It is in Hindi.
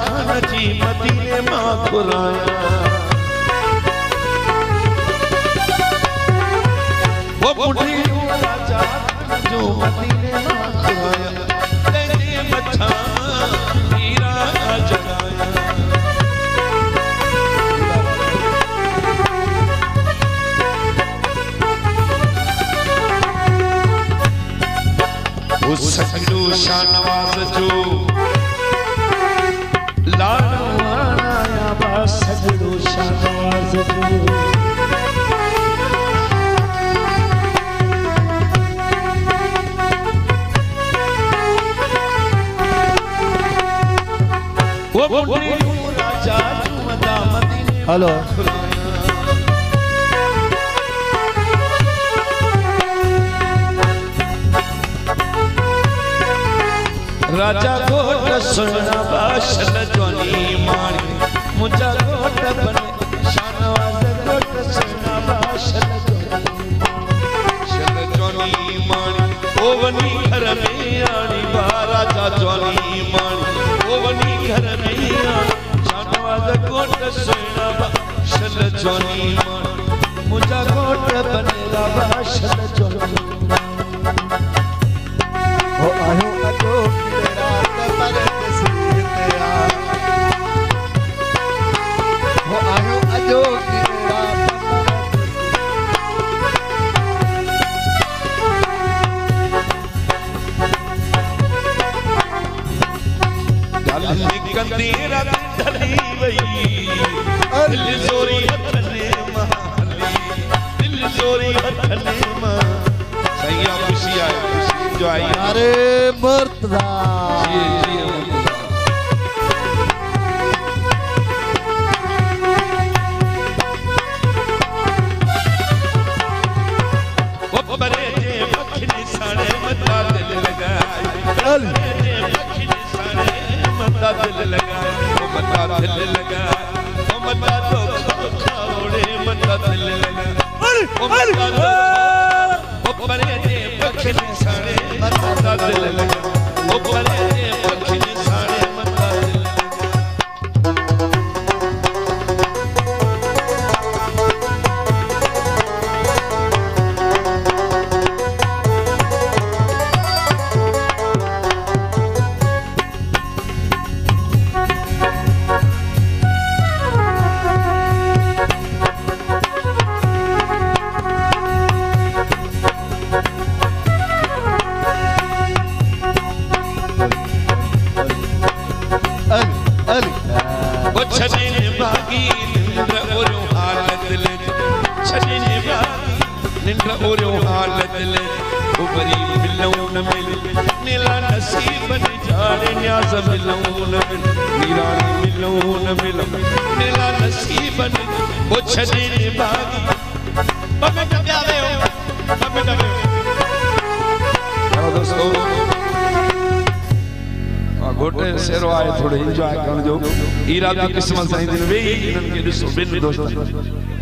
खान जी मदीने मां घुराया वो बुढ़ी राजा जो मदीने मां घुराया तेरे मथा हीरा जगाया उस सगड़ो शानवाज जो लाडो आया बा सगड़ो शानवाज जो वो बुढ़ी राजा जुमदा मदीने हेलो राजा गोट सुनना बाशन जोनी माणी मुझा गोट बने शानवाज गोट सुनना बाशन जोनी माणी ओवनी घर में आनी बा राजा जोनी माणी ओवनी घर में आनी शानवाज गोट सुनना बाशन जोनी माणी मुझा गोट बने बाशन जोनी हो आयो अजो कंदीरा धरी वई दिल जोरी हथने माली दिल जोरी हथने मां सैया खुशी आए खुशी जो आई अरे मुर्तजा जी वो बरे जे मखनी साड़े मता दिल लगाए बरे जे मखनी साड़े मता दिल लगाए वो मता दिल लगाए वो मता तो खाओड़े मता दिल लगाए वो मता वो बरे जे मखनी साड़े मता दिल लगाए वो बरे जे मखनी साड़े मता दिल सेहरो आए थोड़े एंजॉय कर जो ईरा की किस्मत साईं दिन वे इनन के ॾिसो ॿिनि दोस्तनि